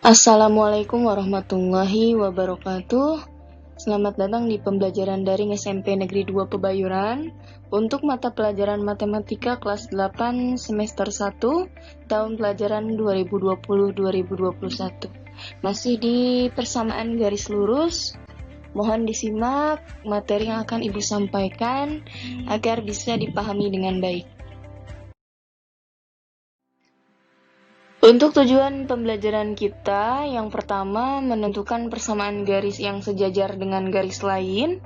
Assalamualaikum warahmatullahi wabarakatuh. Selamat datang di pembelajaran daring SMP Negeri 2 Pebayuran untuk mata pelajaran Matematika kelas 8 semester 1 tahun pelajaran 2020-2021. Masih di persamaan garis lurus. Mohon disimak materi yang akan Ibu sampaikan agar bisa dipahami dengan baik. Untuk tujuan pembelajaran kita, yang pertama menentukan persamaan garis yang sejajar dengan garis lain.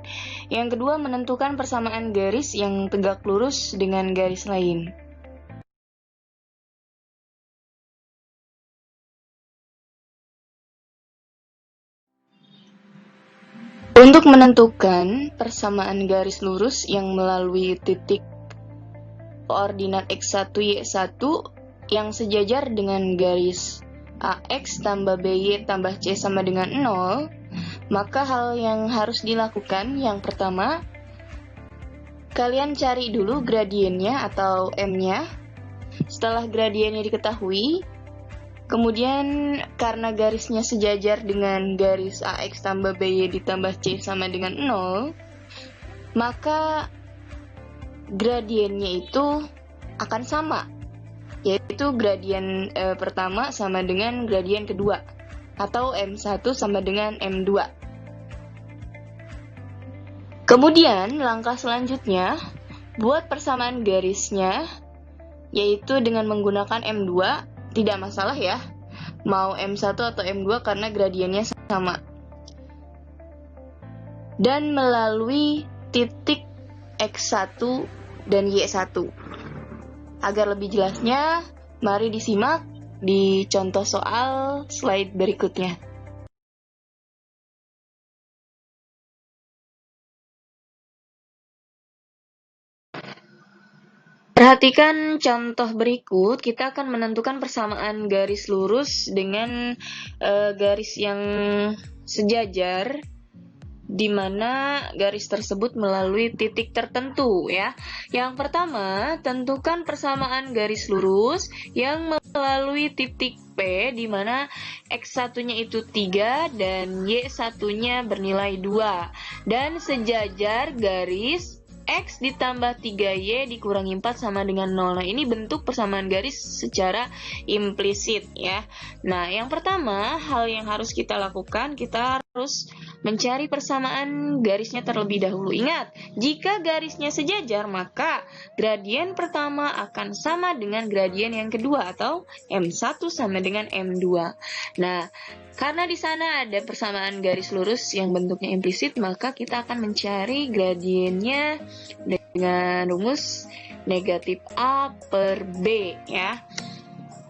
Yang kedua menentukan persamaan garis yang tegak lurus dengan garis lain. Untuk menentukan persamaan garis lurus yang melalui titik koordinat X1, Y1 yang sejajar dengan garis AX tambah BY tambah C sama dengan 0, maka hal yang harus dilakukan yang pertama, kalian cari dulu gradiennya atau M-nya. Setelah gradiennya diketahui, kemudian karena garisnya sejajar dengan garis AX tambah BY ditambah C sama dengan 0, maka gradiennya itu akan sama, yaitu gradien pertama sama dengan gradien kedua, atau M1 sama dengan M2. Kemudian langkah selanjutnya, buat persamaan garisnya, yaitu dengan menggunakan M2, tidak masalah ya, mau M1 atau M2 karena gradiennya sama. Dan melalui titik X1 dan Y1. Agar lebih jelasnya, mari disimak di contoh soal slide berikutnya. Perhatikan contoh berikut, kita akan menentukan persamaan garis lurus dengan garis yang sejajar, di mana garis tersebut melalui titik tertentu ya. Yang pertama, tentukan persamaan garis lurus yang melalui titik P, di mana X1-nya itu 3 dan Y1-nya bernilai 2, dan sejajar garis X ditambah 3Y dikurangi 4 sama dengan 0. Nah, ini bentuk persamaan garis secara implisit ya. Nah, yang pertama, hal yang harus kita lakukan, kita harus mencari persamaan garisnya terlebih dahulu. Ingat, jika garisnya sejajar, maka gradien pertama akan sama dengan gradien yang kedua, atau M1 sama dengan M2. Nah, karena di sana ada persamaan garis lurus yang bentuknya implisit, maka kita akan mencari gradiennya dengan rumus negatif A per B ya.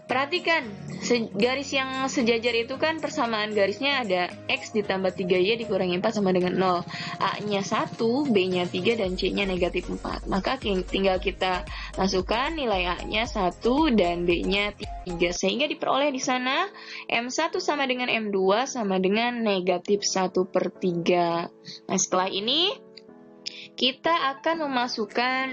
Perhatikan, garis yang sejajar itu kan persamaan garisnya ada X ditambah 3Y dikurangi 4 sama dengan 0. A-nya 1, B-nya 3, dan C-nya negatif 4. Maka tinggal kita masukkan nilai A-nya 1 dan B-nya 3. Sehingga diperoleh di sana M1 sama dengan M2 sama dengan negatif 1 per 3. Nah, setelah ini kita akan memasukkan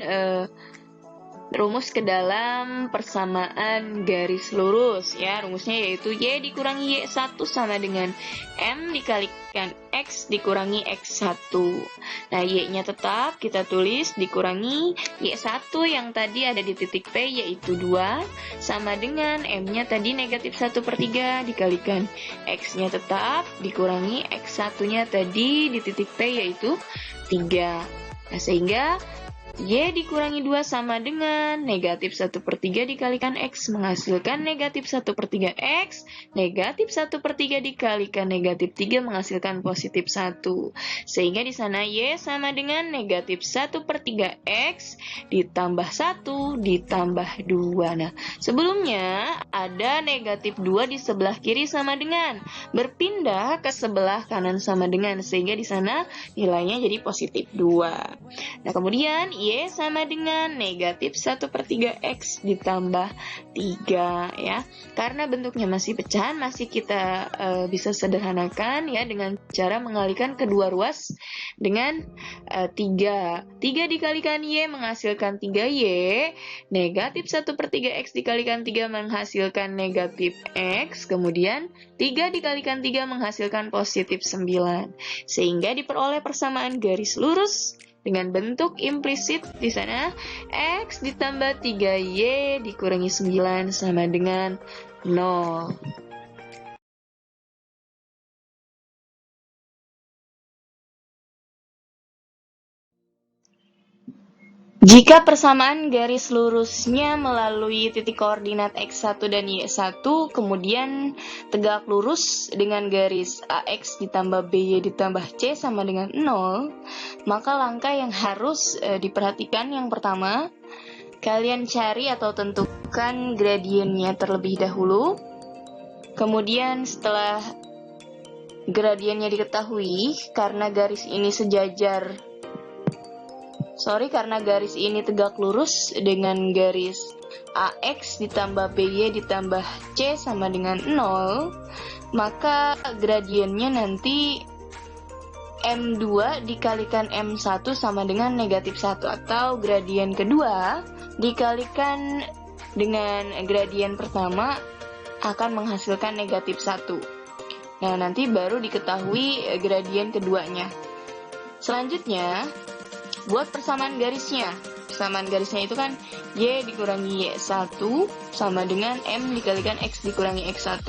rumus ke dalam persamaan garis lurus ya. Rumusnya yaitu Y dikurangi Y1 sama dengan M dikalikan X dikurangi X1. Nah, Y-nya tetap kita tulis dikurangi Y1 yang tadi ada di titik P yaitu 2 sama dengan M-nya tadi negatif 1 per 3 dikalikan X-nya tetap dikurangi X1-nya tadi di titik P yaitu 3. Nah, sehingga Y dikurangi 2 sama dengan negatif 1 per 3 dikalikan X menghasilkan negatif 1 per 3 X. Negatif 1 per 3 dikalikan negatif 3 menghasilkan positif 1. Sehingga di sana Y sama dengan negatif 1 per 3 X ditambah 1 ditambah 2. Nah, sebelumnya ada negatif 2 di sebelah kiri sama dengan. Berpindah ke sebelah kanan sama dengan. Sehingga di sana nilainya jadi positif 2. Nah, kemudian Y sama dengan negatif 1/3 X ditambah 3 ya. Karena bentuknya masih pecahan, masih kita bisa sederhanakan ya dengan cara mengalihkan kedua ruas dengan 3. 3 dikalikan Y menghasilkan 3Y, negatif 1/3 X dikalikan 3 menghasilkan negatif X, kemudian 3 dikalikan 3 menghasilkan positif 9. Sehingga diperoleh persamaan garis lurus dengan bentuk implisit di sana X ditambah 3Y dikurangi 9 sama dengan 0. Jika persamaan garis lurusnya melalui titik koordinat X1 dan Y1, kemudian tegak lurus dengan garis AX ditambah BY ditambah C sama dengan 0, maka langkah yang harus diperhatikan yang pertama, kalian cari atau tentukan gradiennya terlebih dahulu. Kemudian setelah gradiennya diketahui, karena garis ini karena garis ini tegak lurus dengan garis AX ditambah BY ditambah C sama dengan 0, maka gradiennya nanti M2 dikalikan M1 sama dengan negatif 1, atau gradien kedua dikalikan dengan gradien pertama akan menghasilkan negatif 1. Nah, nanti baru diketahui gradien keduanya. Selanjutnya, buat persamaan garisnya. Persamaan garisnya itu kan Y dikurangi Y1 sama dengan M dikalikan X dikurangi X1.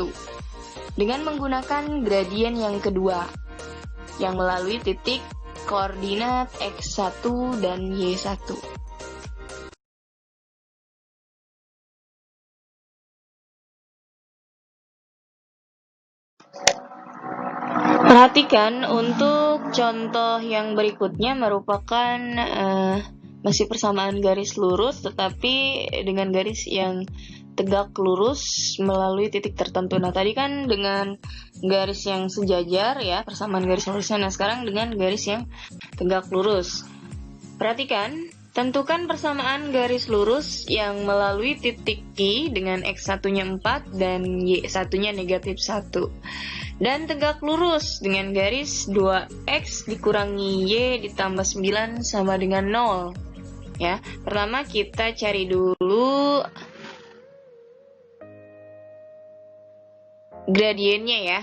Dengan menggunakan gradien yang kedua, yang melalui titik koordinat X1 dan Y1. Perhatikan untuk contoh yang berikutnya merupakan masih persamaan garis lurus tetapi dengan garis yang tegak lurus melalui titik tertentu. Nah, tadi kan dengan garis yang sejajar ya, persamaan garis lurusnya. Nah, sekarang dengan garis yang tegak lurus. Perhatikan, tentukan persamaan garis lurus yang melalui titik Q dengan X1-nya 4 dan Y1-nya negatif 1. Dan tegak lurus dengan garis 2X dikurangi Y ditambah 9 sama dengan 0. Ya, pertama kita cari dulu gradiennya ya.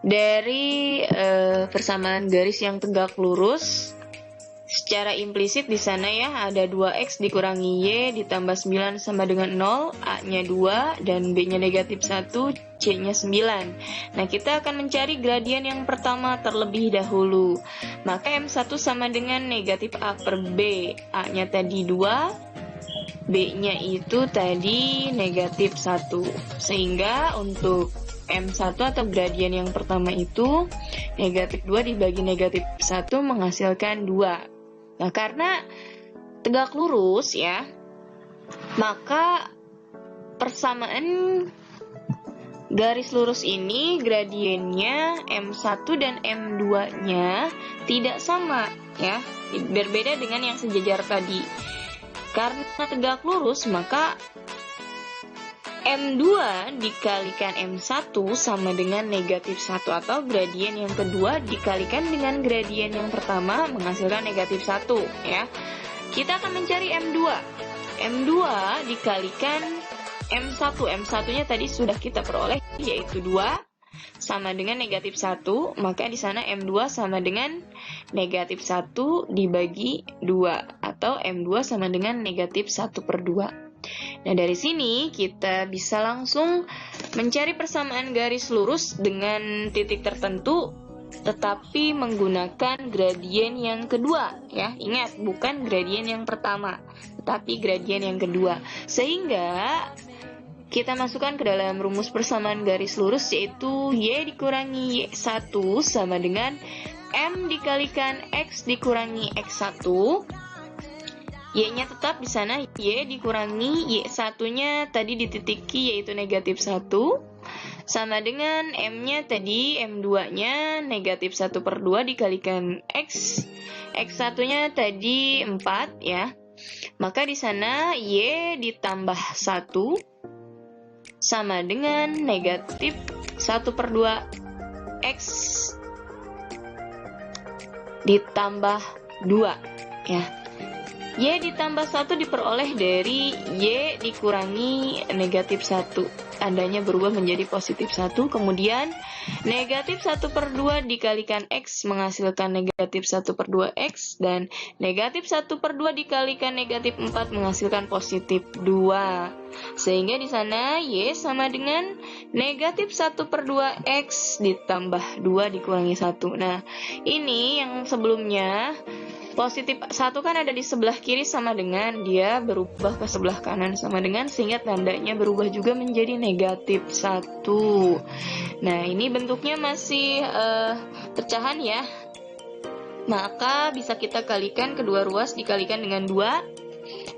Dari persamaan garis yang tegak lurus, secara implisit di sana ya ada 2X dikurangi Y ditambah 9 sama dengan 0, A-nya 2 dan B-nya negatif 1, C-nya 9. Nah, kita akan mencari gradien yang pertama terlebih dahulu. Maka M1 sama dengan negatif A per B. A-nya tadi 2, B-nya itu tadi negatif 1. Sehingga untuk M1 atau gradien yang pertama itu negatif 2 dibagi negatif 1 menghasilkan 2. Nah, karena tegak lurus ya, maka persamaan garis lurus ini gradiennya M1 dan M2-nya tidak sama ya, berbeda dengan yang sejajar tadi. Karena tegak lurus, maka M2 dikalikan M1 sama dengan negatif 1, atau gradien yang kedua dikalikan dengan gradien yang pertama menghasilkan negatif 1 ya. Kita akan mencari M2. M2 dikalikan M1. M1-nya tadi sudah kita peroleh yaitu 2 sama dengan negatif 1, maka di sana M2 sama dengan negatif 1 dibagi 2, atau M2 sama dengan negatif 1 per 2. Nah, dari sini kita bisa langsung mencari persamaan garis lurus dengan titik tertentu tetapi menggunakan gradien yang kedua ya. Ingat, bukan gradien yang pertama, tetapi gradien yang kedua. Sehingga kita masukkan ke dalam rumus persamaan garis lurus, yaitu Y dikurangi Y1 sama dengan M dikalikan X dikurangi X1. Y-nya tetap di sana, Y dikurangi Y1-nya tadi di titik Q yaitu negatif 1. sama dengan M-nya tadi, M2-nya negatif 1/2 dikalikan X. X1-nya tadi 4 ya. Maka di sana Y ditambah 1 sama dengan negatif 1/2 X ditambah 2 ya. Y ditambah 1 diperoleh dari Y dikurangi negatif 1. Tandanya berubah menjadi positif 1. Kemudian negatif 1/2 dikalikan X menghasilkan negatif 1/2 X. Dan negatif 1/2 dikalikan negatif 4 menghasilkan positif 2. Sehingga di sana Y sama dengan negatif 1/2 X ditambah 2 dikurangi 1. Nah, ini yang sebelumnya positif 1 kan ada di sebelah kiri sama dengan, dia berubah ke sebelah kanan sama dengan, sehingga tandanya berubah juga menjadi negatif 1. Nah, ini bentuknya masih pecahan ya. Maka bisa kita kalikan kedua ruas dikalikan dengan 2.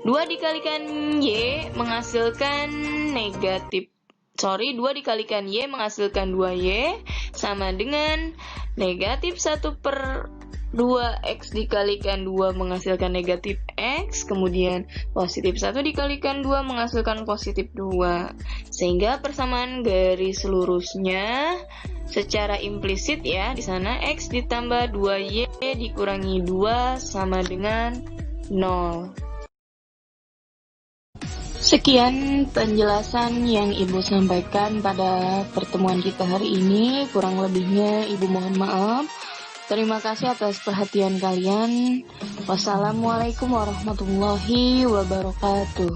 2 dikalikan Y menghasilkan 2 dikalikan Y menghasilkan 2Y sama dengan negatif 1/2 X dikalikan 2 menghasilkan negatif X, kemudian positif 1 dikalikan 2 menghasilkan positif 2. Sehingga persamaan garis lurusnya secara implisit ya, di sana X ditambah 2Y dikurangi 2 sama dengan 0. Sekian penjelasan yang Ibu sampaikan pada pertemuan kita hari ini. Kurang lebihnya Ibu mohon maaf. Terima kasih atas perhatian kalian. Wassalamualaikum warahmatullahi wabarakatuh.